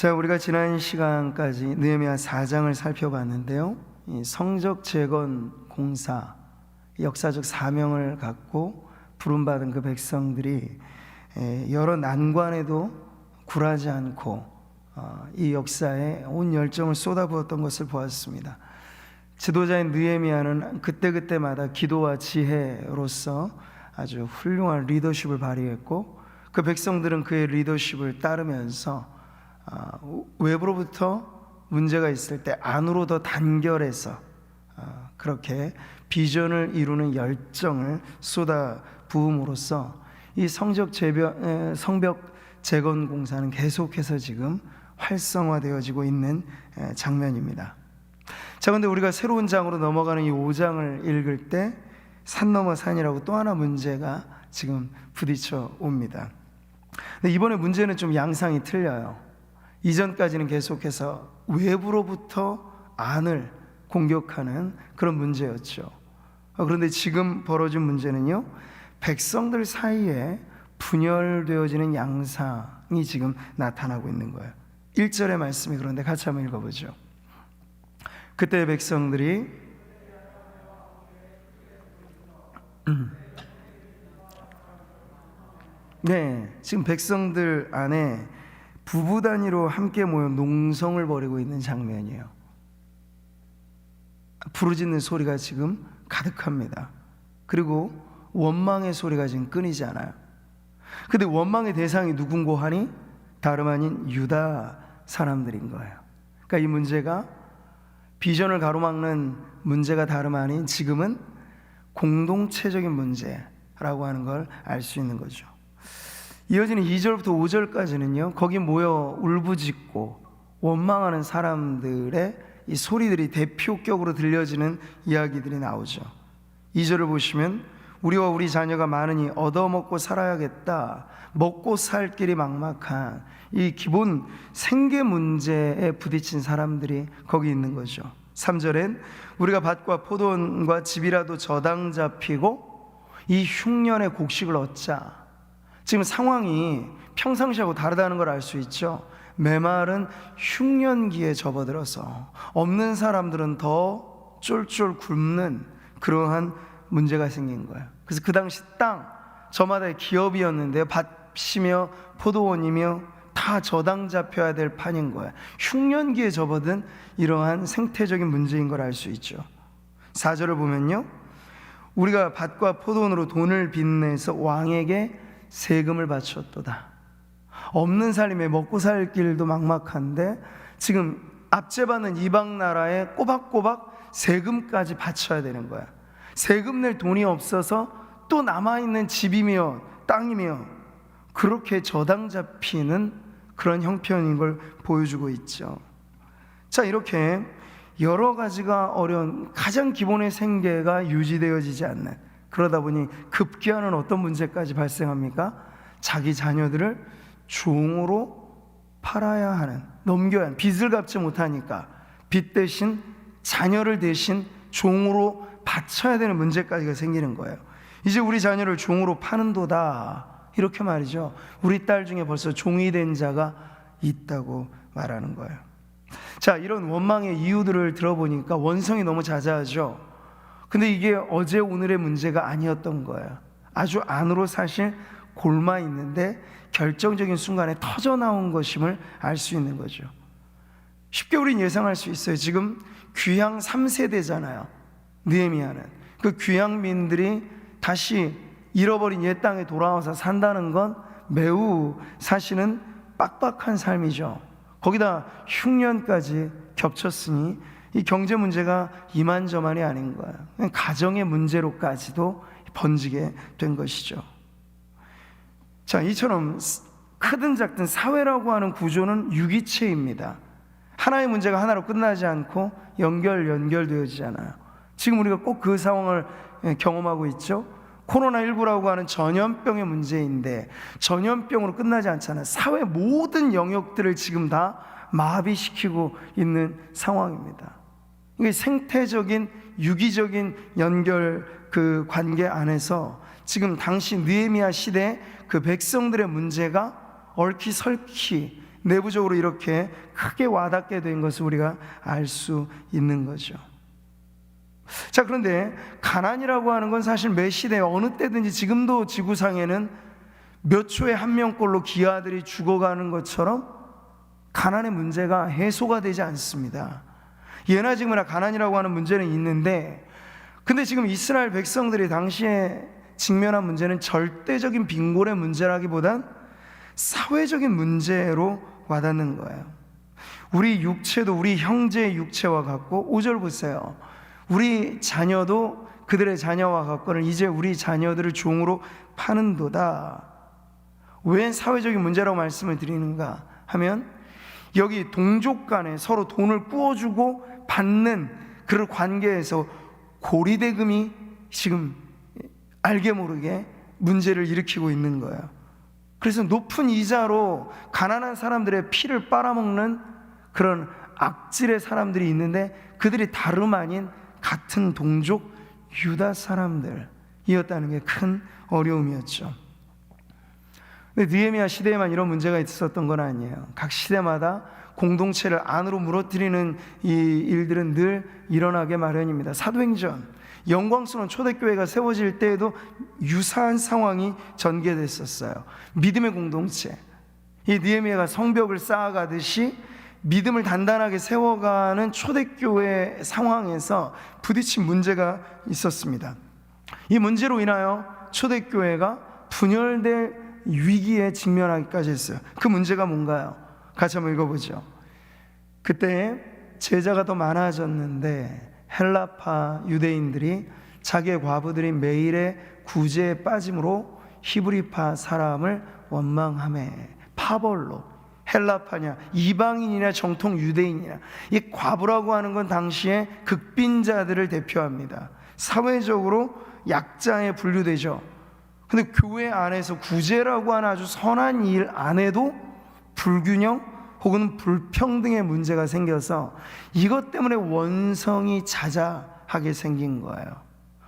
자, 우리가 지난 시간까지 느헤미야 4장을 살펴봤는데요. 이 성적 재건 공사, 역사적 사명을 갖고 부름받은 그 백성들이 여러 난관에도 굴하지 않고 이 역사에 온 열정을 쏟아부었던 것을 보았습니다. 지도자인 느헤미야는 그때그때마다 기도와 지혜로서 아주 훌륭한 리더십을 발휘했고, 그 백성들은 그의 리더십을 따르면서 외부로부터 문제가 있을 때 안으로 더 단결해서 그렇게 비전을 이루는 열정을 쏟아 부음으로써 이 성벽 재건 공사는 계속해서 지금 활성화되어지고 있는 장면입니다. 자, 그런데 우리가 새로운 장으로 넘어가는 이 5장을 읽을 때 산 넘어 산이라고 또 하나 문제가 지금 부딪혀 옵니다. 근데 이번에 문제는 좀 양상이 틀려요. 이전까지는 계속해서 외부로부터 안을 공격하는 그런 문제였죠. 그런데 지금 벌어진 문제는요, 백성들 사이에 분열되어지는 양상이 지금 나타나고 있는 거예요. 1절의 말씀이 그런데 같이 한번 읽어보죠. 그때 백성들이 지금 백성들 안에 부부 단위로 함께 모여 농성을 벌이고 있는 장면이에요. 부르짖는 소리가 지금 가득합니다. 그리고 원망의 소리가 지금 끊이지 않아요. 근데 원망의 대상이 누군고 하니 다름 아닌 유다 사람들인 거예요. 그러니까 이 문제가 비전을 가로막는 문제가 다름 아닌 지금은 공동체적인 문제라고 하는 걸 알 수 있는 거죠. 이어지는 2절부터 5절까지는요, 거기 모여 울부짖고 원망하는 사람들의 이 소리들이 대표격으로 들려지는 이야기들이 나오죠. 2절을 보시면 우리와 우리 자녀가 많으니 얻어먹고 살아야겠다, 먹고 살 길이 막막한 이 기본 생계 문제에 부딪힌 사람들이 거기 있는 거죠. 3절엔 우리가 밭과 포도원과 집이라도 저당 잡히고 이 흉년의 곡식을 얻자. 지금 상황이 평상시하고 다르다는 걸 알 수 있죠. 메말은 흉년기에 접어들어서 없는 사람들은 더 쫄쫄 굶는 그러한 문제가 생긴 거예요. 그래서 그 당시 땅 저마다의 기업이었는데 밭이며 포도원이며 다 저당 잡혀야 될 판인 거예요. 흉년기에 접어든 이러한 생태적인 문제인 걸 알 수 있죠. 4절을 보면요, 우리가 밭과 포도원으로 돈을 빚내서 왕에게 세금을 바쳤도다. 없는 살림에 먹고 살 길도 막막한데 지금 압제받는 이방 나라에 꼬박꼬박 세금까지 바쳐야 되는 거야. 세금 낼 돈이 없어서 또 남아있는 집이며 땅이며 그렇게 저당 잡히는 그런 형편인 걸 보여주고 있죠. 자, 이렇게 여러 가지가 어려운 가장 기본의 생계가 유지되어지지 않는, 그러다 보니 급기야는 어떤 문제까지 발생합니까? 자기 자녀들을 종으로 팔아야 하는, 넘겨야 하는, 빚을 갚지 못하니까 빚 대신 자녀를 대신 종으로 바쳐야 되는 문제까지가 생기는 거예요. 이제 우리 자녀를 종으로 파는도다, 이렇게 말이죠. 우리 딸 중에 벌써 종이 된 자가 있다고 말하는 거예요. 자, 이런 원망의 이유들을 들어보니까 원성이 너무 자자하죠. 근데 이게 어제 오늘의 문제가 아니었던 거예요. 아주 안으로 사실 골마 있는데 결정적인 순간에 터져 나온 것임을 알 수 있는 거죠. 쉽게 우린 예상할 수 있어요. 지금 귀향 3세대잖아요. 느헤미야는. 그 귀향민들이 다시 잃어버린 옛 땅에 돌아와서 산다는 건 매우 사실은 빡빡한 삶이죠. 거기다 흉년까지 겹쳤으니 이 경제 문제가 이만저만이 아닌 거예요. 가정의 문제로까지도 번지게 된 것이죠. 자, 이처럼 크든 작든 사회라고 하는 구조는 유기체입니다. 하나의 문제가 하나로 끝나지 않고 연결되어지잖아요. 지금 우리가 꼭 그 상황을 경험하고 있죠. 코로나19라고 하는 전염병의 문제인데 전염병으로 끝나지 않잖아요. 사회 모든 영역들을 지금 다 마비시키고 있는 상황입니다. 이게 생태적인 유기적인 연결 그 관계 안에서 지금 당시 느헤미야 시대 그 백성들의 문제가 얽히설키 내부적으로 이렇게 크게 와닿게 된 것을 우리가 알 수 있는 거죠. 자, 그런데 가난이라고 하는 건 사실 매 시대 어느 때든지 지금도 지구상에는 몇 초에 한 명꼴로 기아들이 죽어가는 것처럼 가난의 문제가 해소가 되지 않습니다. 예나 지금이나 가난이라고 하는 문제는 있는데, 근데 지금 이스라엘 백성들이 당시에 직면한 문제는 절대적인 빈곤의 문제라기보단 사회적인 문제로 와닿는 거예요. 우리 육체도 우리 형제의 육체와 같고, 5절 보세요. 우리 자녀도 그들의 자녀와 같거늘 이제 우리 자녀들을 종으로 파는도다. 왜 사회적인 문제라고 말씀을 드리는가 하면, 여기 동족 간에 서로 돈을 꾸어주고 받는 그런 관계에서 고리대금이 지금 알게 모르게 문제를 일으키고 있는 거예요. 그래서 높은 이자로 가난한 사람들의 피를 빨아먹는 그런 악질의 사람들이 있는데, 그들이 다름 아닌 같은 동족 유다 사람들이었다는 게 큰 어려움이었죠. 근데 느헤미야 시대에만 이런 문제가 있었던 건 아니에요. 각 시대마다 공동체를 안으로 무너뜨리는 이 일들은 늘 일어나게 마련입니다. 사도행전, 영광스러운 초대교회가 세워질 때에도 유사한 상황이 전개됐었어요. 믿음의 공동체, 이 느헤미야가 성벽을 쌓아가듯이 믿음을 단단하게 세워가는 초대교회 상황에서 부딪힌 문제가 있었습니다. 이 문제로 인하여 초대교회가 분열될 위기에 직면하기까지 했어요. 그 문제가 뭔가요? 같이 한번 읽어보죠. 그때 제자가 더 많아졌는데 헬라파 유대인들이 자기의 과부들이 매일의 구제에 빠짐으로 히브리파 사람을 원망하며, 파벌로, 헬라파냐 이방인이냐 정통 유대인이냐, 이 과부라고 하는 건 당시에 극빈자들을 대표합니다. 사회적으로 약자에 분류되죠. 근데 교회 안에서 구제라고 하는 아주 선한 일 안에도 불균형 혹은 불평등의 문제가 생겨서 이것 때문에 원성이 자자하게 생긴 거예요.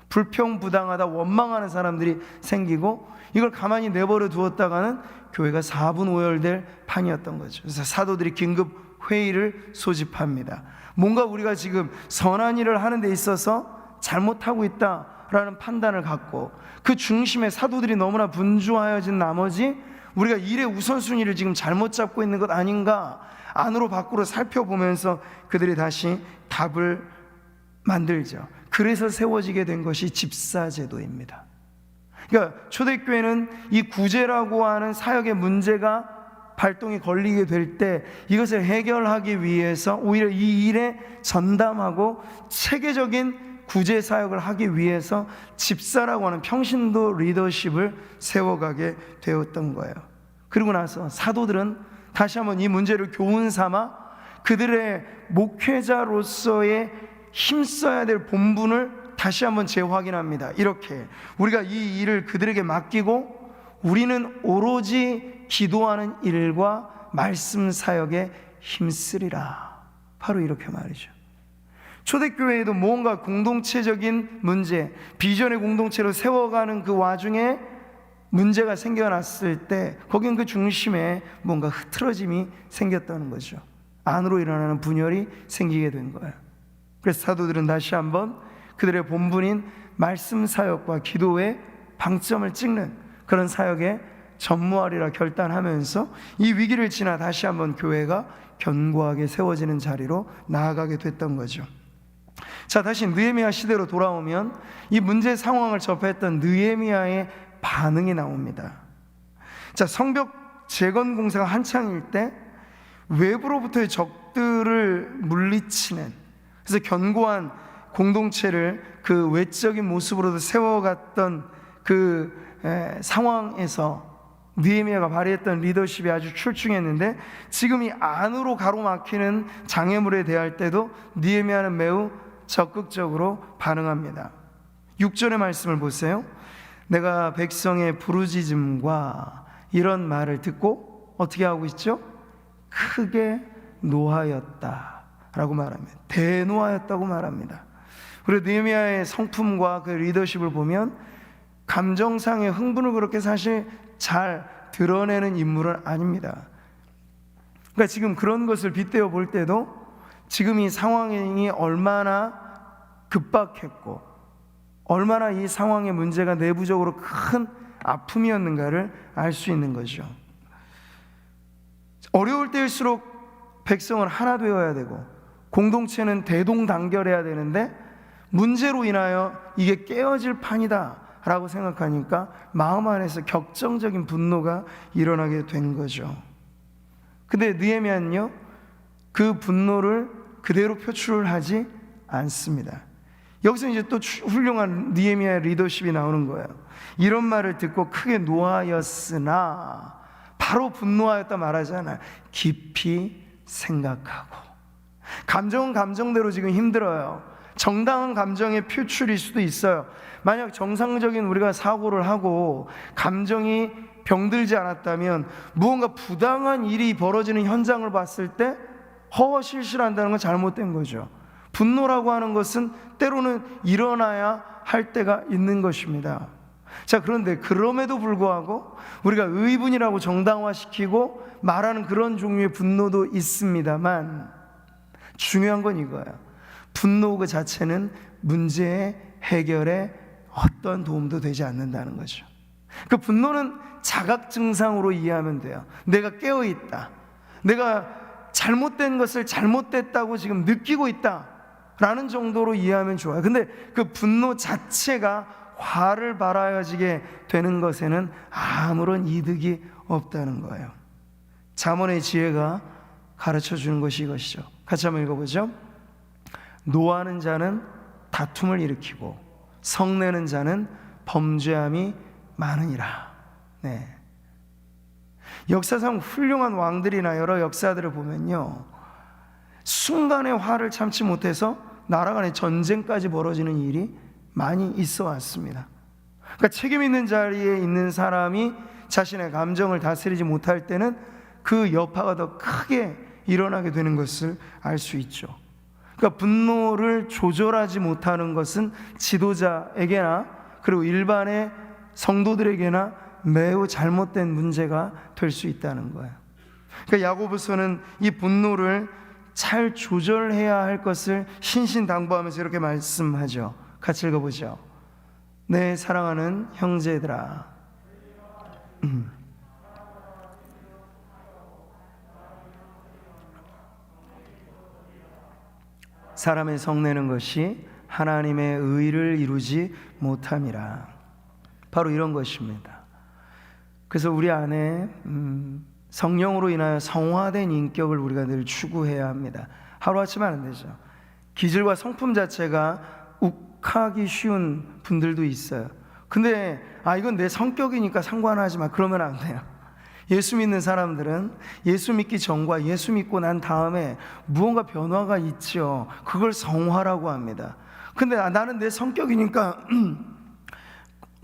불평부당하다 원망하는 사람들이 생기고, 이걸 가만히 내버려 두었다가는 교회가 4분 5열될 판이었던 거죠. 그래서 사도들이 긴급 회의를 소집합니다. 뭔가 우리가 지금 선한 일을 하는 데 있어서 잘못하고 있다라는 판단을 갖고, 그 중심에 사도들이 너무나 분주하여진 나머지 우리가 일의 우선순위를 지금 잘못 잡고 있는 것 아닌가, 안으로 밖으로 살펴보면서 그들이 다시 답을 만들죠. 그래서 세워지게 된 것이 집사제도입니다. 그러니까 초대교회는 이 구제라고 하는 사역의 문제가 발동이 걸리게 될 때 이것을 해결하기 위해서 오히려 이 일에 전담하고 체계적인 구제 사역을 하기 위해서 집사라고 하는 평신도 리더십을 세워가게 되었던 거예요. 그리고 나서 사도들은 다시 한번 이 문제를 교훈 삼아 그들의 목회자로서의 힘써야 될 본분을 다시 한번 재확인합니다. 이렇게 우리가 이 일을 그들에게 맡기고 우리는 오로지 기도하는 일과 말씀 사역에 힘쓰리라. 바로 이렇게 말이죠. 초대교회에도 뭔가 공동체적인 문제, 비전의 공동체로 세워가는 그 와중에 문제가 생겨났을 때 거긴 그 중심에 뭔가 흐트러짐이 생겼다는 거죠. 안으로 일어나는 분열이 생기게 된 거예요. 그래서 사도들은 다시 한번 그들의 본분인 말씀 사역과 기도에 방점을 찍는 그런 사역에 전무하리라 결단하면서 이 위기를 지나 다시 한번 교회가 견고하게 세워지는 자리로 나아가게 됐던 거죠. 자, 다시 느헤미야 시대로 돌아오면 이 문제 상황을 접했던 느헤미야의 반응이 나옵니다. 자, 성벽 재건 공사가 한창일 때 외부로부터의 적들을 물리치는, 그래서 견고한 공동체를 그 외적인 모습으로도 세워갔던 그 상황에서 느헤미야가 발휘했던 리더십이 아주 출중했는데, 지금 이 안으로 가로막히는 장애물에 대할 때도 느헤미야는 매우 적극적으로 반응합니다. 6절의 말씀을 보세요. 내가 백성의 부르짖음과 이런 말을 듣고 어떻게 하고 있죠? 크게 노하였다 라고 말합니다. 대노하였다고 말합니다. 그리고 느헤미야의 성품과 그 리더십을 보면 감정상의 흥분을 그렇게 사실 잘 드러내는 인물은 아닙니다. 그러니까 지금 그런 것을 빗대어 볼 때도 지금 이 상황이 얼마나 급박했고 얼마나 이 상황의 문제가 내부적으로 큰 아픔이었는가를 알 수 있는 거죠. 어려울 때일수록 백성은 하나 되어야 되고 공동체는 대동단결해야 되는데 문제로 인하여 이게 깨어질 판이다 라고 생각하니까 마음 안에서 격정적인 분노가 일어나게 된 거죠. 근데 느헤미야는요, 그 분노를 그대로 표출을 하지 않습니다. 여기서 이제 또 훌륭한 느헤미야의 리더십이 나오는 거예요. 이런 말을 듣고 크게 노하였으나, 바로 분노하였다 말하잖아요. 깊이 생각하고. 감정은 감정대로 지금 힘들어요. 정당한 감정의 표출일 수도 있어요. 만약 정상적인 우리가 사고를 하고 감정이 병들지 않았다면 무언가 부당한 일이 벌어지는 현장을 봤을 때 허허실실한다는 건 잘못된 거죠. 분노라고 하는 것은 때로는 일어나야 할 때가 있는 것입니다. 자, 그런데 그럼에도 불구하고 우리가 의분이라고 정당화시키고 말하는 그런 종류의 분노도 있습니다만, 중요한 건 이거예요. 분노 그 자체는 문제의 해결에 어떤 도움도 되지 않는다는 거죠. 그 분노는 자각 증상으로 이해하면 돼요. 내가 깨어있다, 내가 잘못된 것을 잘못됐다고 지금 느끼고 있다 라는 정도로 이해하면 좋아요. 근데 그 분노 자체가 화를 발하여지게 되는 것에는 아무런 이득이 없다는 거예요. 잠언의 지혜가 가르쳐 주는 것이 이것이죠. 같이 한번 읽어보죠. 노하는 자는 다툼을 일으키고 성내는 자는 범죄함이 많으니라. 네. 역사상 훌륭한 왕들이나 여러 역사들을 보면요, 순간의 화를 참지 못해서 나라 간의 전쟁까지 벌어지는 일이 많이 있어 왔습니다. 그러니까 책임 있는 자리에 있는 사람이 자신의 감정을 다스리지 못할 때는 그 여파가 더 크게 일어나게 되는 것을 알 수 있죠. 그러니까 분노를 조절하지 못하는 것은 지도자에게나 그리고 일반의 성도들에게나 매우 잘못된 문제가 될 수 있다는 거예요. 그러니까 야고보서는 이 분노를 잘 조절해야 할 것을 신신당부하면서 이렇게 말씀하죠. 같이 읽어보죠. 내 사랑하는 형제들아, 사람의 성내는 것이 하나님의 의를 이루지 못함이라. 바로 이런 것입니다. 그래서 우리 안에 성령으로 인하여 성화된 인격을 우리가 늘 추구해야 합니다. 하루아침에 안 되죠. 기질과 성품 자체가 욱하기 쉬운 분들도 있어요. 근데 이건 내 성격이니까 상관하지 마, 그러면 안 돼요. 예수 믿는 사람들은 예수 믿기 전과 예수 믿고 난 다음에 무언가 변화가 있죠. 그걸 성화라고 합니다. 근데 나는 내 성격이니까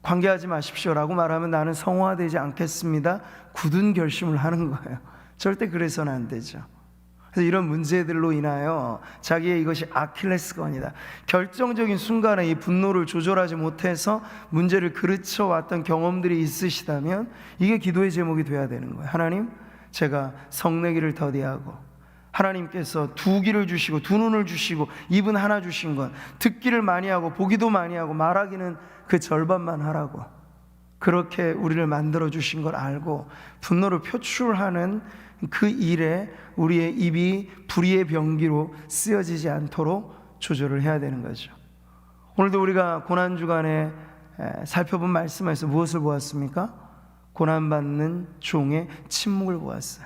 관계하지 마십시오라고 말하면 나는 성화되지 않겠습니다, 굳은 결심을 하는 거예요. 절대 그래서는 안 되죠. 그래서 이런 문제들로 인하여 자기의 이것이 아킬레스건이다, 결정적인 순간에 이 분노를 조절하지 못해서 문제를 그르쳐 왔던 경험들이 있으시다면 이게 기도의 제목이 돼야 되는 거예요. 하나님, 제가 성내기를 더디하고 하나님께서 두 귀를 주시고 두 눈을 주시고 입은 하나 주신 것, 듣기를 많이 하고 보기도 많이 하고 말하기는 그 절반만 하라고 그렇게 우리를 만들어 주신 걸 알고 분노를 표출하는 그 일에 우리의 입이 불의의 병기로 쓰여지지 않도록 조절을 해야 되는 거죠. 오늘도 우리가 고난주간에 살펴본 말씀에서 무엇을 보았습니까? 고난받는 종의 침묵을 보았어요.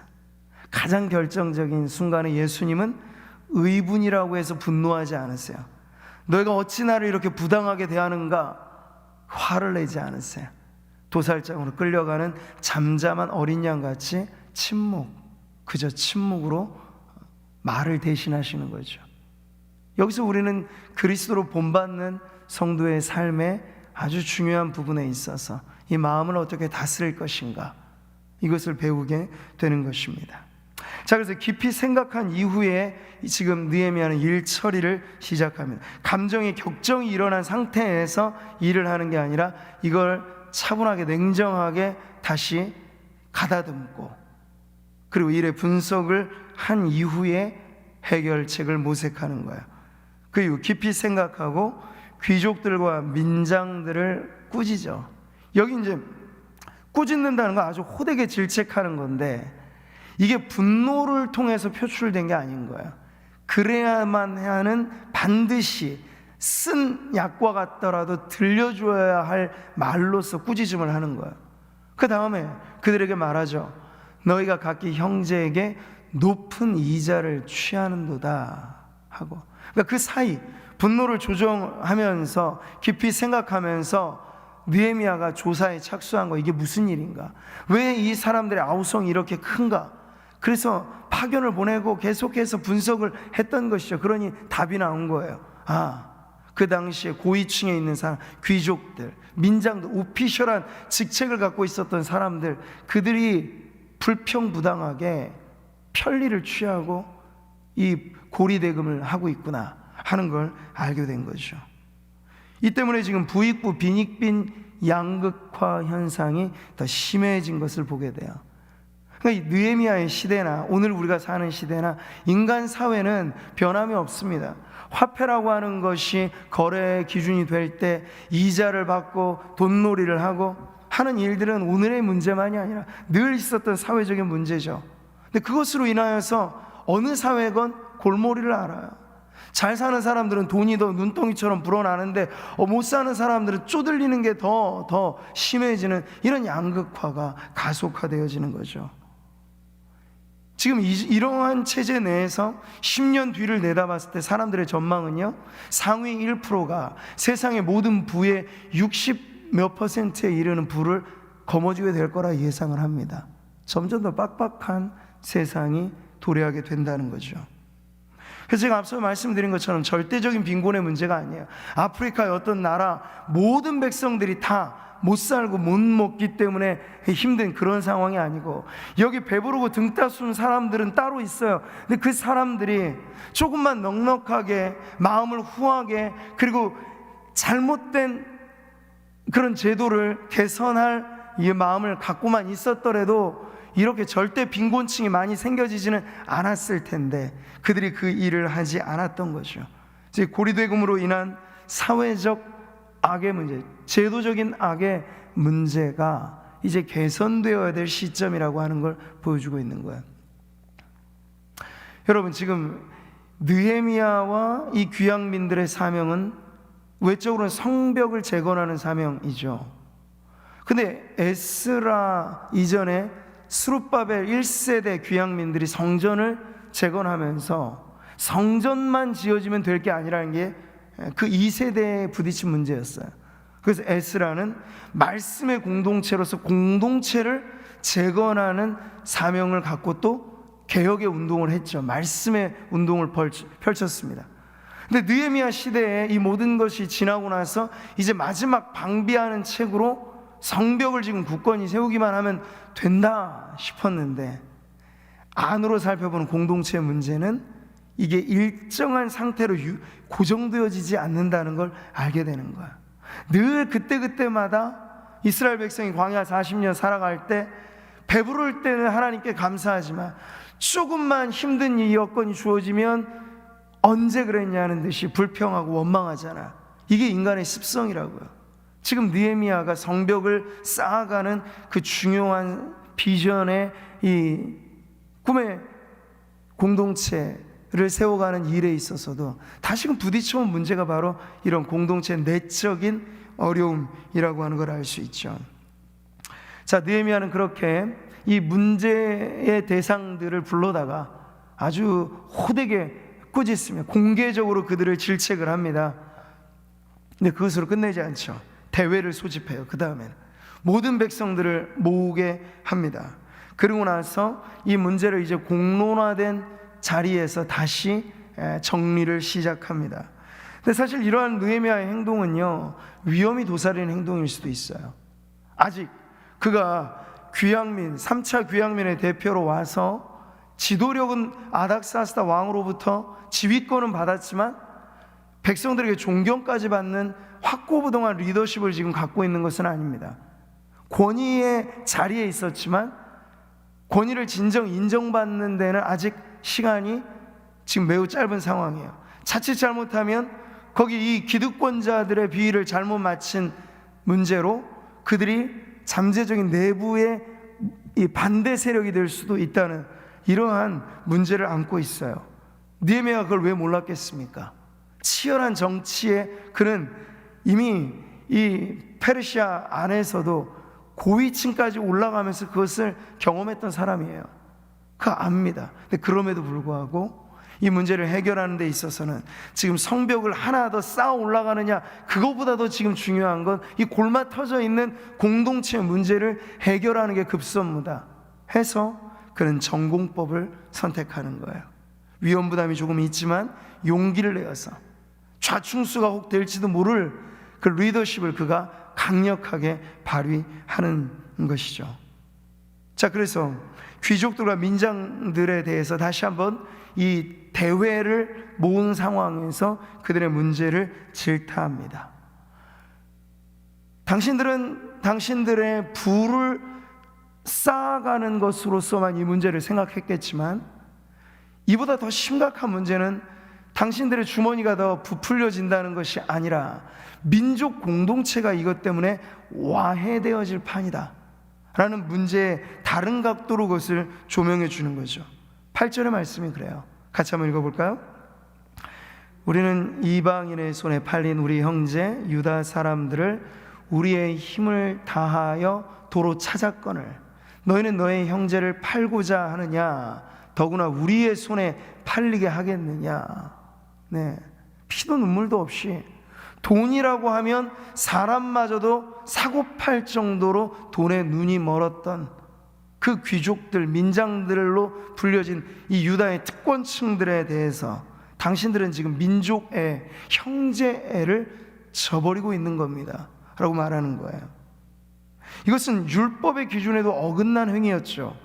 가장 결정적인 순간에 예수님은 의분이라고 해서 분노하지 않으세요. 너희가 어찌 나를 이렇게 부당하게 대하는가 화를 내지 않으세요. 도살장으로 끌려가는 잠잠한 어린 양같이 침묵, 그저 침묵으로 말을 대신하시는 거죠. 여기서 우리는 그리스도로 본받는 성도의 삶의 아주 중요한 부분에 있어서 이 마음을 어떻게 다스릴 것인가, 이것을 배우게 되는 것입니다. 자, 그래서 깊이 생각한 이후에 지금 느헤미야는 일 처리를 시작합니다. 감정의 격정이 일어난 상태에서 일을 하는 게 아니라 이걸 차분하게 냉정하게 다시 가다듬고 그리고 일의 분석을 한 이후에 해결책을 모색하는 거예요. 그리고 깊이 생각하고 귀족들과 민장들을 꾸짖죠. 여기 이제 꾸짖는다는 건 아주 호되게 질책하는 건데, 이게 분노를 통해서 표출된 게 아닌 거예요. 그래야만 하는, 반드시 쓴 약과 같더라도 들려줘야 할 말로서 꾸짖음을 하는 거예요. 그 다음에 그들에게 말하죠. 너희가 각기 형제에게 높은 이자를 취하는도다 하고. 그러니까 그 사이 분노를 조정하면서 깊이 생각하면서 느헤미야가 조사에 착수한 거, 이게 무슨 일인가? 왜 이 사람들의 아우성이 이렇게 큰가? 그래서 파견을 보내고 계속해서 분석을 했던 것이죠. 그러니 답이 나온 거예요. 그 당시에 고위층에 있는 사람, 귀족들, 민장들, 오피셜한 직책을 갖고 있었던 사람들, 그들이 불평부당하게 편리를 취하고 이 고리대금을 하고 있구나 하는 걸 알게 된 거죠. 이 때문에 지금 부익부 빈익빈 양극화 현상이 더 심해진 것을 보게 돼요. 그러니까 느헤미야의 시대나 오늘 우리가 사는 시대나 인간 사회는 변함이 없습니다. 화폐라고 하는 것이 거래의 기준이 될 때 이자를 받고 돈놀이를 하고 하는 일들은 오늘의 문제만이 아니라 늘 있었던 사회적인 문제죠. 근데 그것으로 인하여서 어느 사회건 골머리를 알아요. 잘 사는 사람들은 돈이 더 눈덩이처럼 불어나는데 못 사는 사람들은 쪼들리는 게 더 심해지는 이런 양극화가 가속화되어지는 거죠. 지금 이러한 체제 내에서 10년 뒤를 내다봤을 때 사람들의 전망은요, 상위 1%가 세상의 모든 부의 60몇 %에 이르는 부를 거머쥐게 될 거라 예상을 합니다. 점점 더 빡빡한 세상이 도래하게 된다는 거죠. 그래서 제가 앞서 말씀드린 것처럼 절대적인 빈곤의 문제가 아니에요. 아프리카의 어떤 나라 모든 백성들이 다 못 살고 못 먹기 때문에 힘든 그런 상황이 아니고, 여기 배부르고 등 따순 사람들은 따로 있어요. 근데 그 사람들이 조금만 넉넉하게, 마음을 후하게, 그리고 잘못된 그런 제도를 개선할 이 마음을 갖고만 있었더라도 이렇게 절대 빈곤층이 많이 생겨지지는 않았을 텐데 그들이 그 일을 하지 않았던 거죠. 즉 고리대금으로 인한 사회적 악의 문제, 제도적인 악의 문제가 이제 개선되어야 될 시점이라고 하는 걸 보여주고 있는 거예요. 여러분, 지금 느헤미야와 이 귀향민들의 사명은 외적으로는 성벽을 재건하는 사명이죠. 근데 에스라 이전에 스룹바벨 1세대 귀향민들이 성전을 재건하면서 성전만 지어지면 될 게 아니라는 게 그 2세대에 부딪힌 문제였어요. 그래서 에스라는 말씀의 공동체로서 공동체를 재건하는 사명을 갖고 또 개혁의 운동을 했죠. 말씀의 운동을 펼쳤습니다. 근데 느헤미야 시대에 이 모든 것이 지나고 나서 이제 마지막 방비하는 책으로 성벽을 지금 굳건히 세우기만 하면 된다 싶었는데, 안으로 살펴보는 공동체의 문제는 이게 일정한 상태로 고정되어지지 않는다는 걸 알게 되는 거야. 늘 그때마다 이스라엘 백성이 광야 40년 살아갈 때 배부를 때는 하나님께 감사하지만 조금만 힘든 이 여건이 주어지면 언제 그랬냐는 듯이 불평하고 원망하잖아. 이게 인간의 습성이라고요. 지금 느헤미야가 성벽을 쌓아가는 그 중요한 비전의 이 꿈의 공동체를 세워가는 일에 있어서도 다시금 부딪혀온 문제가 바로 이런 공동체의 내적인 어려움이라고 하는 걸 알 수 있죠. 자, 느헤미야는 그렇게 이 문제의 대상들을 불러다가 아주 호되게 꾸짖으며 공개적으로 그들을 질책을 합니다. 근데 그것으로 끝내지 않죠. 대회를 소집해요. 그 다음에는 모든 백성들을 모으게 합니다. 그리고 나서 이 문제를 이제 공론화된 자리에서 다시 정리를 시작합니다. 근데 사실 이러한 느헤미야의 행동은요, 위험이 도사리는 행동일 수도 있어요. 아직 그가 귀향민, 3차 귀향민의 대표로 와서 지도력은 아닥사스다 왕으로부터 지휘권은 받았지만 백성들에게 존경까지 받는 확고부동한 리더십을 지금 갖고 있는 것은 아닙니다. 권위의 자리에 있었지만 권위를 진정 인정받는 데는 아직 시간이 지금 매우 짧은 상황이에요. 자칫 잘못하면 거기 이 기득권자들의 비위를 잘못 맞춘 문제로 그들이 잠재적인 내부의 이 반대 세력이 될 수도 있다는 이러한 문제를 안고 있어요. 느헤미야가 그걸 왜 몰랐겠습니까? 치열한 정치에 그는 이미 이 페르시아 안에서도 고위층까지 올라가면서 그것을 경험했던 사람이에요. 그거 압니다. 근데 그럼에도 불구하고 이 문제를 해결하는 데 있어서는 지금 성벽을 하나 더 쌓아 올라가느냐, 그거보다도 지금 중요한 건 이 골마 터져 있는 공동체의 문제를 해결하는 게 급선무다 해서 그는 전공법을 선택하는 거예요. 위험 부담이 조금 있지만 용기를 내어서 좌충수가 혹 될지도 모를 그 리더십을 그가 강력하게 발휘하는 것이죠. 자, 그래서 귀족들과 민장들에 대해서 다시 한번 이 대회를 모은 상황에서 그들의 문제를 질타합니다. 당신들은 당신들의 부를 쌓아가는 것으로서만 이 문제를 생각했겠지만 이보다 더 심각한 문제는 당신들의 주머니가 더 부풀려진다는 것이 아니라 민족 공동체가 이것 때문에 와해되어질 판이다 라는 문제의 다른 각도로 그것을 조명해 주는 거죠. 8절의 말씀이 그래요. 같이 한번 읽어볼까요? 우리는 이방인의 손에 팔린 우리 형제 유다 사람들을 우리의 힘을 다하여 도로 찾았거늘 너희는 너의 형제를 팔고자 하느냐? 더구나 우리의 손에 팔리게 하겠느냐? 네, 피도 눈물도 없이 돈이라고 하면 사람마저도 사고팔 정도로 돈에 눈이 멀었던 그 귀족들, 민장들로 불려진 이 유다의 특권층들에 대해서 당신들은 지금 민족애, 형제애를 저버리고 있는 겁니다 라고 말하는 거예요. 이것은 율법의 기준에도 어긋난 행위였죠.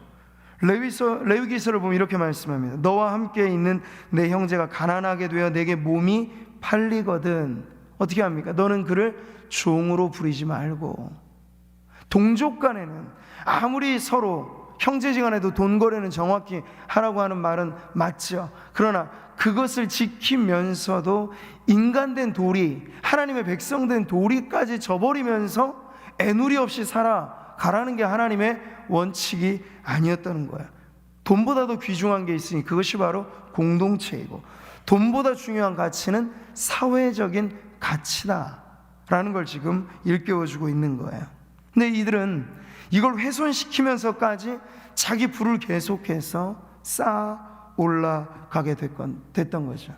레위기서를 보면 이렇게 말씀합니다. 너와 함께 있는 내 형제가 가난하게 되어 내게 몸이 팔리거든 어떻게 합니까? 너는 그를 종으로 부리지 말고. 동족 간에는 아무리 서로 형제지간에도 돈 거래는 정확히 하라고 하는 말은 맞죠. 그러나 그것을 지키면서도 인간된 도리, 하나님의 백성된 도리까지 저버리면서 애누리 없이 살아가라는 게 하나님의 원칙이 아니었다는 거야. 돈보다도 귀중한 게 있으니 그것이 바로 공동체이고 돈보다 중요한 가치는 사회적인 가치다라는 걸 지금 일깨워주고 있는 거예요. 근데 이들은 이걸 훼손시키면서까지 자기 부를 계속해서 쌓아 올라가게 됐던 거죠.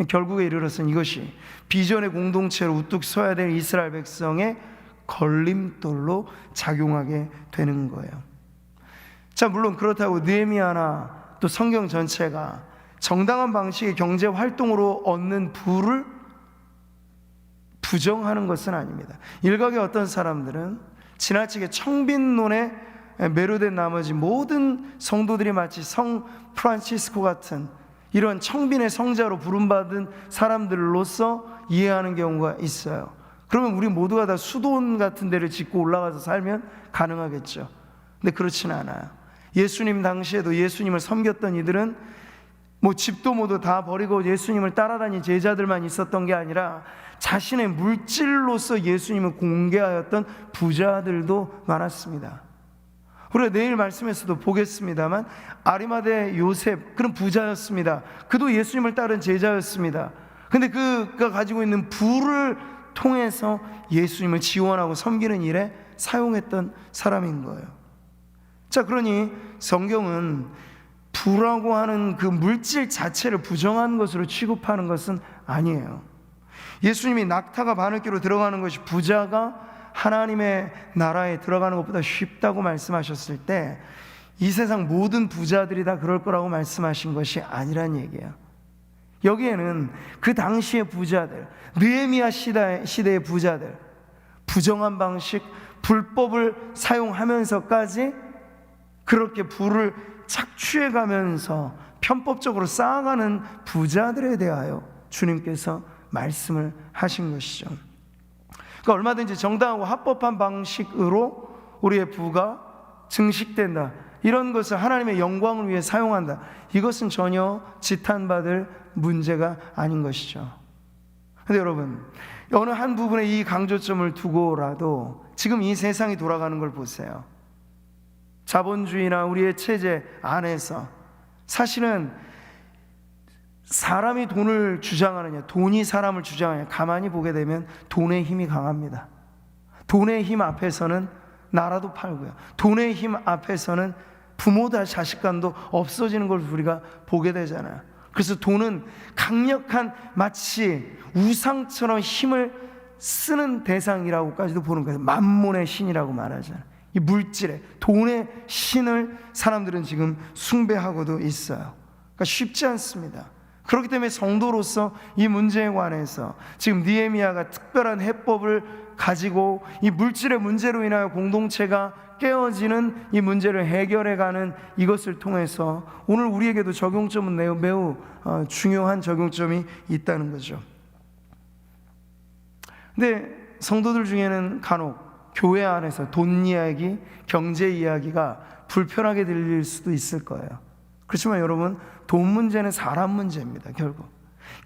결국에 이르러서는 이것이 비전의 공동체로 우뚝 서야 될 이스라엘 백성의 걸림돌로 작용하게 되는 거예요. 자, 물론 그렇다고 느헤미야나 또 성경 전체가 정당한 방식의 경제 활동으로 얻는 부를 부정하는 것은 아닙니다. 일각의 어떤 사람들은 지나치게 청빈론에 매료된 나머지 모든 성도들이 마치 성 프란치스코 같은 이런 청빈의 성자로 부름받은 사람들로서 이해하는 경우가 있어요. 그러면 우리 모두가 다 수도원 같은 데를 짓고 올라가서 살면 가능하겠죠. 근데 그렇지는 않아요. 예수님 당시에도 예수님을 섬겼던 이들은 뭐 집도 모두 다 버리고 예수님을 따라다닌 제자들만 있었던 게 아니라 자신의 물질로서 예수님을 공개하였던 부자들도 많았습니다. 우리가 내일 말씀에서도 보겠습니다만 아리마대 요셉, 그런 부자였습니다. 그도 예수님을 따른 제자였습니다. 근데 그가 가지고 있는 부를 통해서 예수님을 지원하고 섬기는 일에 사용했던 사람인 거예요. 자, 그러니 성경은 부라고 하는 그 물질 자체를 부정한 것으로 취급하는 것은 아니에요. 예수님이 낙타가 바늘귀로 들어가는 것이 부자가 하나님의 나라에 들어가는 것보다 쉽다고 말씀하셨을 때 이 세상 모든 부자들이 다 그럴 거라고 말씀하신 것이 아니란 얘기예요. 여기에는 그 당시의 부자들, 느헤미야 시대의 부자들, 부정한 방식, 불법을 사용하면서까지 그렇게 부를 착취해가면서 편법적으로 쌓아가는 부자들에 대하여 주님께서 말씀을 하신 것이죠. 그러니까 얼마든지 정당하고 합법한 방식으로 우리의 부가 증식된다, 이런 것을 하나님의 영광을 위해 사용한다, 이것은 전혀 지탄받을 문제가 아닌 것이죠. 근데 여러분, 어느 한 부분에 이 강조점을 두고라도 지금 이 세상이 돌아가는 걸 보세요. 자본주의나 우리의 체제 안에서 사실은 사람이 돈을 주장하느냐, 돈이 사람을 주장하느냐, 가만히 보게 되면 돈의 힘이 강합니다. 돈의 힘 앞에서는 나라도 팔고요, 돈의 힘 앞에서는 부모다 자식간도 없어지는 걸 우리가 보게 되잖아요. 그래서 돈은 강력한 마치 우상처럼 힘을 쓰는 대상이라고까지도 보는 거예요. 만몬의 신이라고 말하잖아요. 이 물질의 돈의 신을 사람들은 지금 숭배하고도 있어요. 그러니까 쉽지 않습니다. 그렇기 때문에 성도로서 이 문제에 관해서 지금 느헤미야가 특별한 해법을 가지고 이 물질의 문제로 인하여 공동체가 깨어지는 이 문제를 해결해가는 이것을 통해서 오늘 우리에게도 적용점은 매우 중요한 적용점이 있다는 거죠. 근데 성도들 중에는 간혹 교회 안에서 돈 이야기, 경제 이야기가 불편하게 들릴 수도 있을 거예요. 그렇지만 여러분, 돈 문제는 사람 문제입니다. 결국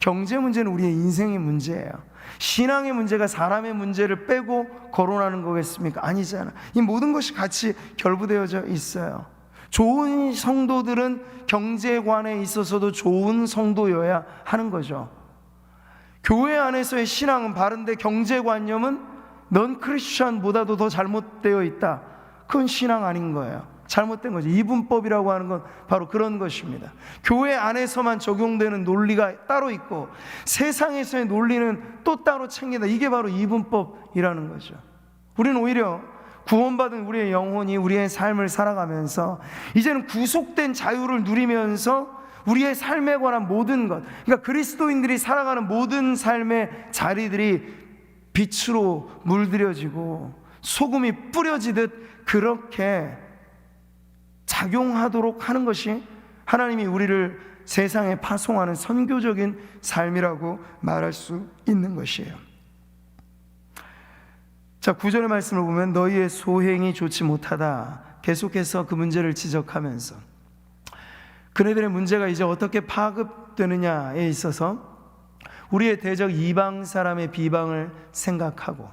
경제 문제는 우리의 인생의 문제예요. 신앙의 문제가 사람의 문제를 빼고 거론하는 거겠습니까? 아니잖아. 이 모든 것이 같이 결부되어져 있어요. 좋은 성도들은 경제관에 있어서도 좋은 성도여야 하는 거죠. 교회 안에서의 신앙은 바른데 경제관념은 넌 크리스천보다도 더 잘못되어 있다, 그건 신앙 아닌 거예요. 잘못된 거죠. 이분법이라고 하는 건 바로 그런 것입니다. 교회 안에서만 적용되는 논리가 따로 있고 세상에서의 논리는 또 따로 챙긴다, 이게 바로 이분법이라는 거죠. 우리는 오히려 구원받은 우리의 영혼이 우리의 삶을 살아가면서 이제는 구속된 자유를 누리면서 우리의 삶에 관한 모든 것, 그러니까 그리스도인들이 살아가는 모든 삶의 자리들이 빛으로 물들여지고 소금이 뿌려지듯 그렇게 작용하도록 하는 것이 하나님이 우리를 세상에 파송하는 선교적인 삶이라고 말할 수 있는 것이에요. 자, 9절의 말씀을 보면 너희의 소행이 좋지 못하다, 계속해서 그 문제를 지적하면서 그네들의 문제가 이제 어떻게 파급되느냐에 있어서 우리의 대적 이방 사람의 비방을 생각하고,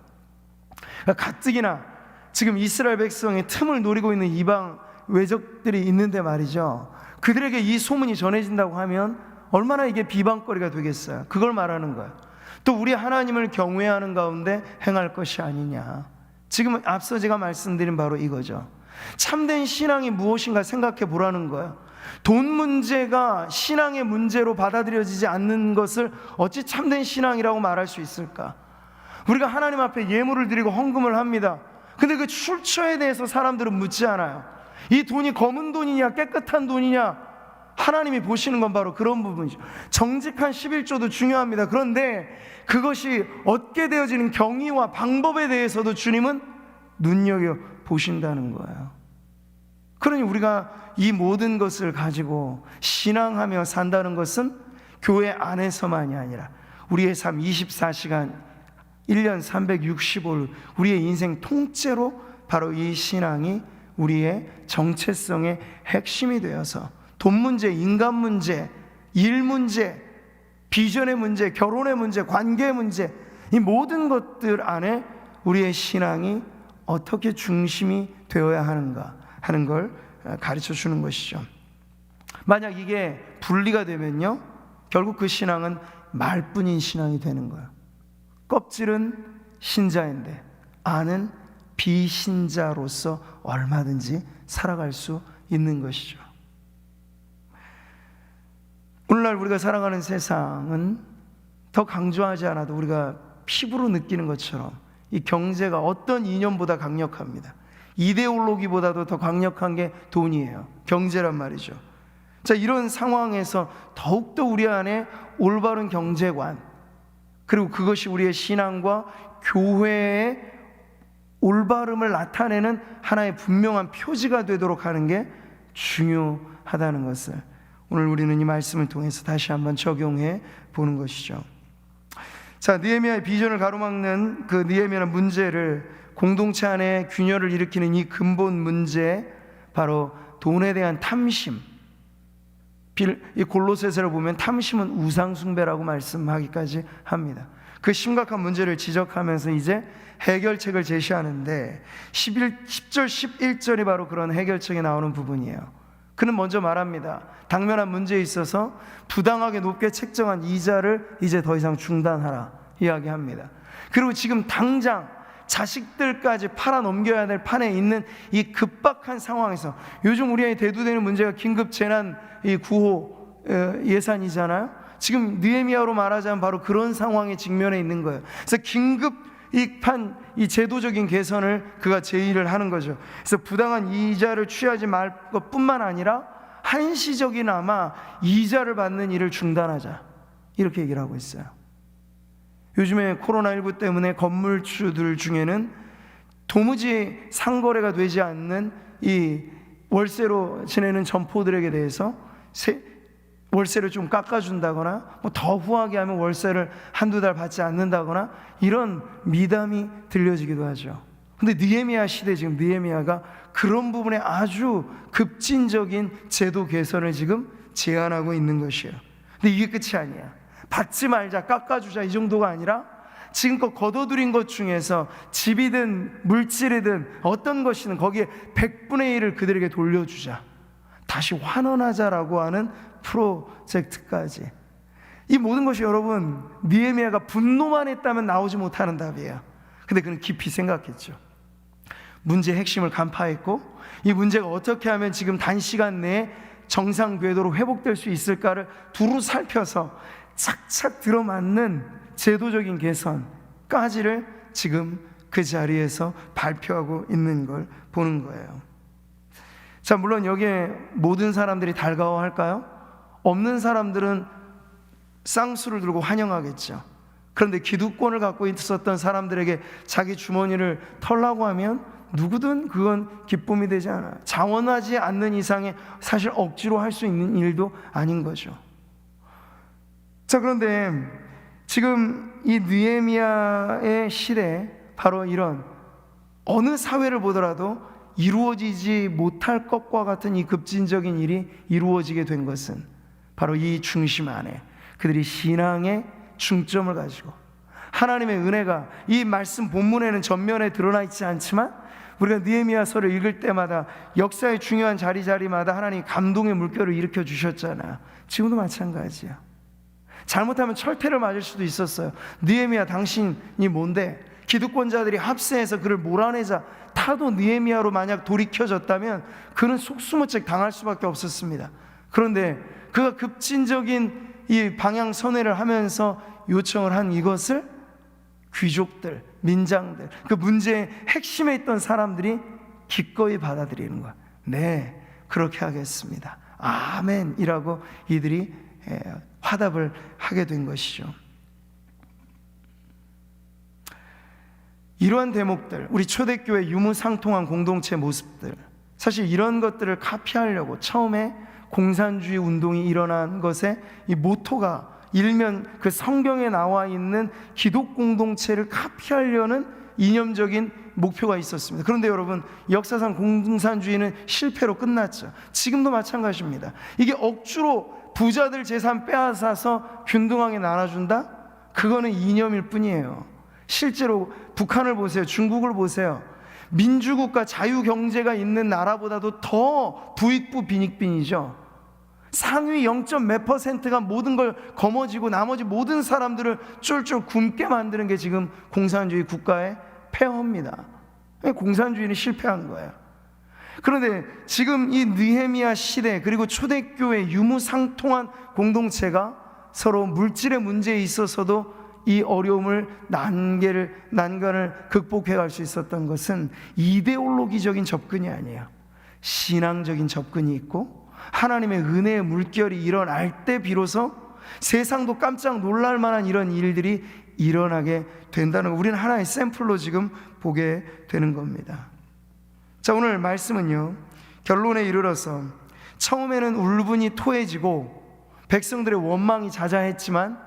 가뜩이나 지금 이스라엘 백성의 틈을 노리고 있는 이방 외적들이 있는데 말이죠, 그들에게 이 소문이 전해진다고 하면 얼마나 이게 비방거리가 되겠어요. 그걸 말하는 거예요. 또 우리 하나님을 경외하는 가운데 행할 것이 아니냐. 지금 앞서 제가 말씀드린 바로 이거죠. 참된 신앙이 무엇인가 생각해 보라는 거예요. 돈 문제가 신앙의 문제로 받아들여지지 않는 것을 어찌 참된 신앙이라고 말할 수 있을까? 우리가 하나님 앞에 예물을 드리고 헌금을 합니다. 근데 그 출처에 대해서 사람들은 묻지 않아요. 이 돈이 검은 돈이냐 깨끗한 돈이냐, 하나님이 보시는 건 바로 그런 부분이죠. 정직한 11조도 중요합니다. 그런데 그것이 얻게 되어지는 경위와 방법에 대해서도 주님은 눈여겨보신다는 거예요. 그러니 우리가 이 모든 것을 가지고 신앙하며 산다는 것은 교회 안에서만이 아니라 우리의 삶 24시간 1년 365일 우리의 인생 통째로 바로 이 신앙이 우리의 정체성의 핵심이 되어서 돈 문제, 인간 문제, 일 문제, 비전의 문제, 결혼의 문제, 관계의 문제, 이 모든 것들 안에 우리의 신앙이 어떻게 중심이 되어야 하는가 하는 걸 가르쳐 주는 것이죠. 만약 이게 분리가 되면요, 결국 그 신앙은 말뿐인 신앙이 되는 거예요. 껍질은 신자인데 안은 비신자로서 얼마든지 살아갈 수 있는 것이죠. 오늘날 우리가 살아가는 세상은 더 강조하지 않아도 우리가 피부로 느끼는 것처럼 이 경제가 어떤 이념보다 강력합니다. 이데올로기보다도 더 강력한 게 돈이에요. 경제란 말이죠. 자, 이런 상황에서 더욱더 우리 안에 올바른 경제관, 그리고 그것이 우리의 신앙과 교회의 올바름을 나타내는 하나의 분명한 표지가 되도록 하는 게 중요하다는 것을 오늘 우리는 이 말씀을 통해서 다시 한번 적용해 보는 것이죠. 자, 느헤미야의 비전을 가로막는 그 느헤미야의 문제를, 공동체 안에 균열을 일으키는 이 근본 문제, 바로 돈에 대한 탐심. 이 골로새서를 보면 탐심은 우상숭배라고 말씀하기까지 합니다. 그 심각한 문제를 지적하면서 이제 해결책을 제시하는데 10절 11절이 바로 그런 해결책에 나오는 부분이에요. 그는 먼저 말합니다. 당면한 문제에 있어서 부당하게 높게 책정한 이자를 이제 더 이상 중단하라 이야기합니다. 그리고 지금 당장 자식들까지 팔아 넘겨야 될 판에 있는 이 급박한 상황에서, 요즘 우리에게 대두되는 문제가 긴급 재난 이 구호 예산이잖아요. 지금 느헤미야로 말하자면 바로 그런 상황에 직면해 있는 거예요. 그래서 긴급 이 제도적인 개선을 그가 제의를 하는 거죠. 그래서 부당한 이자를 취하지 말 것뿐만 아니라 한시적이나마 이자를 받는 일을 중단하자, 이렇게 얘기를 하고 있어요. 요즘에 코로나19 때문에 건물주들 중에는 도무지 상거래가 되지 않는 이 월세로 지내는 점포들에게 대해서 월세를 좀 깎아준다거나 더 후하게 하면 월세를 한두 달 받지 않는다거나 이런 미담이 들려지기도 하죠. 근데 느헤미야 시대, 지금 느헤미야가 그런 부분에 아주 급진적인 제도 개선을 지금 제안하고 있는 것이에요. 근데 이게 끝이 아니야. 받지 말자, 깎아주자, 이 정도가 아니라 지금껏 거둬들인 것 중에서 집이든 물질이든 어떤 것이든 거기에 100분의 1을 그들에게 돌려주자, 다시 환원하자라고 하는 프로젝트까지. 이 모든 것이 여러분, 느헤미야가 분노만 했다면 나오지 못하는 답이에요. 근데 그는 깊이 생각했죠. 문제의 핵심을 간파했고, 이 문제가 어떻게 하면 지금 단시간 내에 정상 궤도로 회복될 수 있을까를 두루 살펴서 착착 들어맞는 제도적인 개선까지를 지금 그 자리에서 발표하고 있는 걸 보는 거예요. 자, 물론 여기에 모든 사람들이 달가워할까요? 없는 사람들은 쌍수를 들고 환영하겠죠. 그런데 기득권을 갖고 있었던 사람들에게 자기 주머니를 털라고 하면 누구든 그건 기쁨이 되지 않아요. 자원하지 않는 이상에 사실 억지로 할 수 있는 일도 아닌 거죠. 자, 그런데 지금 이 느헤미야의 시대에 바로 이런 어느 사회를 보더라도 이루어지지 못할 것과 같은 이 급진적인 일이 이루어지게 된 것은 바로 이 중심 안에 그들이 신앙의 중점을 가지고, 하나님의 은혜가 이 말씀 본문에는 전면에 드러나 있지 않지만 우리가 느헤미야서를 읽을 때마다 역사의 중요한 자리마다 하나님이 감동의 물결을 일으켜 주셨잖아요. 지금도 마찬가지야. 잘못하면 철퇴를 맞을 수도 있었어요. 느헤미야, 당신이 뭔데? 기득권자들이 합세해서 그를 몰아내자 타도 느헤미야로 만약 돌이켜졌다면 그는 속수무책 당할 수밖에 없었습니다. 그런데 그가 급진적인 이 방향 선회를 하면서 요청을 한 이것을 귀족들, 민장들, 그 문제의 핵심에 있던 사람들이 기꺼이 받아들이는 거야. 네, 그렇게 하겠습니다. 아멘이라고 이들이 화답을 하게 된 것이죠. 이러한 대목들, 우리 초대교회 유무상통한 공동체 모습들, 사실 이런 것들을 카피하려고 처음에 공산주의 운동이 일어난 것의 이 모토가 일면 그 성경에 나와 있는 기독 공동체를 카피하려는 이념적인 목표가 있었습니다. 그런데 여러분, 역사상 공산주의는 실패로 끝났죠. 지금도 마찬가지입니다. 이게 억지로 부자들 재산 빼앗아서 균등하게 나눠준다? 그거는 이념일 뿐이에요. 실제로 북한을 보세요. 중국을 보세요. 민주국가 자유경제가 있는 나라보다도 더 부익부 빈익빈이죠. 상위 0. 몇 %가 모든 걸 거머쥐고 나머지 모든 사람들을 쫄쫄 굶게 만드는 게 지금 공산주의 국가의 폐허입니다. 공산주의는 실패한 거예요. 그런데 지금 이 느헤미야 시대, 그리고 초대교회 유무상통한 공동체가 서로 물질의 문제에 있어서도 이 어려움을 난간을 극복해 갈 수 있었던 것은 이데올로기적인 접근이 아니에요. 신앙적인 접근이 있고 하나님의 은혜의 물결이 일어날 때 비로소 세상도 깜짝 놀랄 만한 이런 일들이 일어나게 된다는 거, 우리는 하나의 샘플로 지금 보게 되는 겁니다. 자, 오늘 말씀은요, 결론에 이르러서 처음에는 울분이 토해지고 백성들의 원망이 자자했지만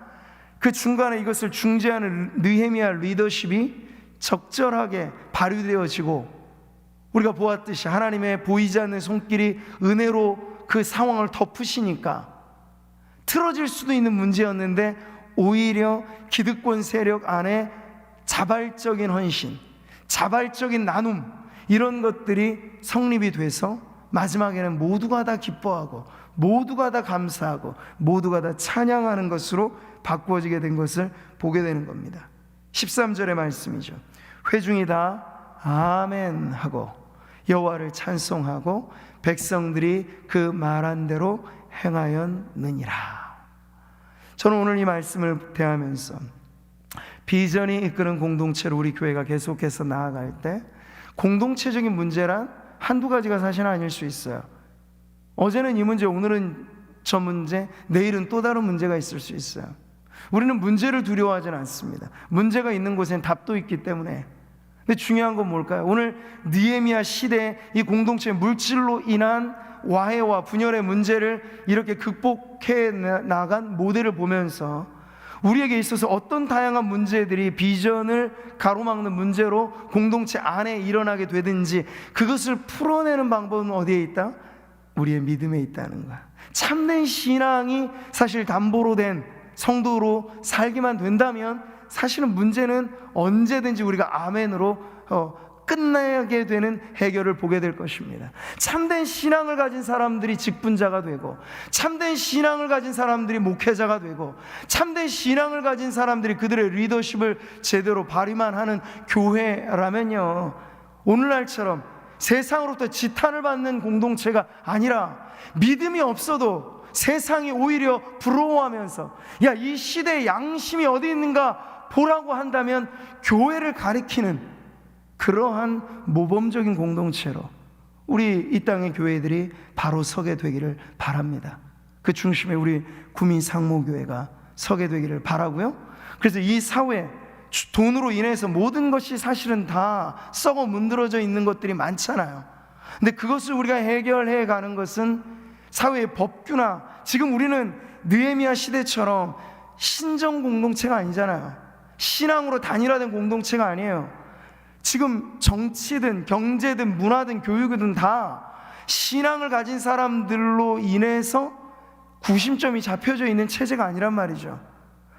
그 중간에 이것을 중재하는 느헤미야 리더십이 적절하게 발휘되어지고 우리가 보았듯이 하나님의 보이지 않는 손길이 은혜로 그 상황을 덮으시니까 틀어질 수도 있는 문제였는데 오히려 기득권 세력 안에 자발적인 헌신, 자발적인 나눔, 이런 것들이 성립이 돼서 마지막에는 모두가 다 기뻐하고 모두가 다 감사하고 모두가 다 찬양하는 것으로 바꾸어지게 된 것을 보게 되는 겁니다. 13절의 말씀이죠. 회중이 다 아멘 하고 여호와를 찬송하고 백성들이 그 말한 대로 행하였느니라. 저는 오늘 이 말씀을 대하면서 비전이 이끄는 공동체로 우리 교회가 계속해서 나아갈 때 공동체적인 문제란 한두 가지가 사실은 아닐 수 있어요. 어제는 이 문제, 오늘은 저 문제, 내일은 또 다른 문제가 있을 수 있어요. 우리는 문제를 두려워하지는 않습니다. 문제가 있는 곳엔 답도 있기 때문에. 근데 중요한 건 뭘까요? 오늘 느헤미야 시대에 이 공동체 물질로 인한 와해와 분열의 문제를 이렇게 극복해 나간 모델을 보면서 우리에게 있어서 어떤 다양한 문제들이 비전을 가로막는 문제로 공동체 안에 일어나게 되든지 그것을 풀어내는 방법은 어디에 있다? 우리의 믿음에 있다는 거야. 참된 신앙이 사실 담보로 된 성도로 살기만 된다면 사실은 문제는 언제든지 우리가 아멘으로 끝나게 되는 해결을 보게 될 것입니다. 참된 신앙을 가진 사람들이 직분자가 되고, 참된 신앙을 가진 사람들이 목회자가 되고, 참된 신앙을 가진 사람들이 그들의 리더십을 제대로 발휘만 하는 교회라면요, 오늘날처럼 세상으로부터 지탄을 받는 공동체가 아니라 믿음이 없어도 세상이 오히려 부러워하면서 야, 이 시대의 양심이 어디 있는가 보라고 한다면 교회를 가리키는 그러한 모범적인 공동체로 우리 이 땅의 교회들이 바로 서게 되기를 바랍니다. 그 중심에 우리 구민 상무교회가 서게 되기를 바라고요. 그래서 이 사회, 돈으로 인해서 모든 것이 사실은 다 썩어 문드러져 있는 것들이 많잖아요. 근데 그것을 우리가 해결해 가는 것은 사회의 법규나, 지금 우리는 느헤미야 시대처럼 신정 공동체가 아니잖아요. 신앙으로 단일화된 공동체가 아니에요. 지금 정치든 경제든 문화든 교육이든 다 신앙을 가진 사람들로 인해서 구심점이 잡혀져 있는 체제가 아니란 말이죠.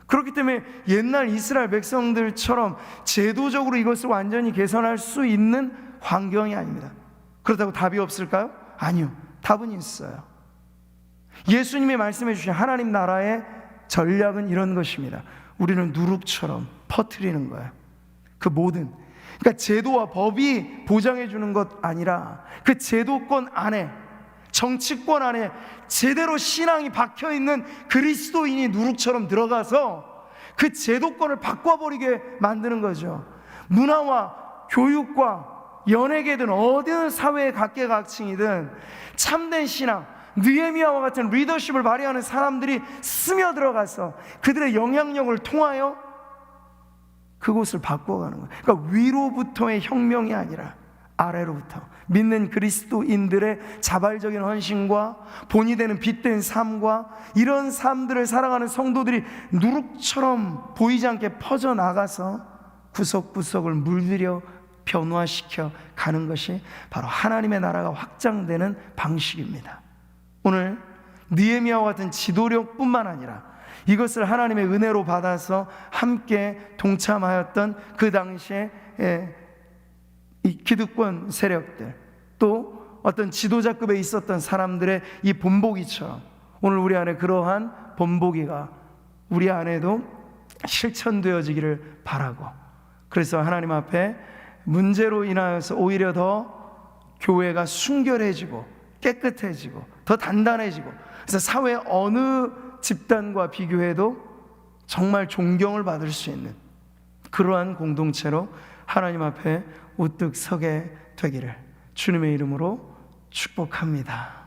그렇기 때문에 옛날 이스라엘 백성들처럼 제도적으로 이것을 완전히 개선할 수 있는 환경이 아닙니다. 그렇다고 답이 없을까요? 아니요, 답은 있어요. 예수님이 말씀해 주신 하나님 나라의 전략은 이런 것입니다. 우리는 누룩처럼 퍼뜨리는 거예요. 그 모든, 그러니까 제도와 법이 보장해 주는 것 아니라 그 제도권 안에, 정치권 안에 제대로 신앙이 박혀있는 그리스도인이 누룩처럼 들어가서 그 제도권을 바꿔버리게 만드는 거죠. 문화와 교육과 연예계든 어느 사회의 각계각층이든 참된 신앙, 느헤미야와 같은 리더십을 발휘하는 사람들이 스며들어가서 그들의 영향력을 통하여 그곳을 바꿔가는 거예요. 그러니까 위로부터의 혁명이 아니라 아래로부터 믿는 그리스도인들의 자발적인 헌신과 본이 되는 빛된 삶과 이런 삶들을 살아가는 성도들이 누룩처럼 보이지 않게 퍼져나가서 구석구석을 물들여 변화시켜 가는 것이 바로 하나님의 나라가 확장되는 방식입니다. 오늘 느헤미야와 같은 지도력뿐만 아니라 이것을 하나님의 은혜로 받아서 함께 동참하였던 그 당시에 이 기득권 세력들, 또 어떤 지도자급에 있었던 사람들의 이 본보기처럼 오늘 우리 안에 그러한 본보기가 우리 안에도 실천되어지기를 바라고, 그래서 하나님 앞에 문제로 인하여서 오히려 더 교회가 순결해지고 깨끗해지고 더 단단해지고, 그래서 사회 어느 집단과 비교해도 정말 존경을 받을 수 있는 그러한 공동체로 하나님 앞에 우뚝 서게 되기를 주님의 이름으로 축복합니다.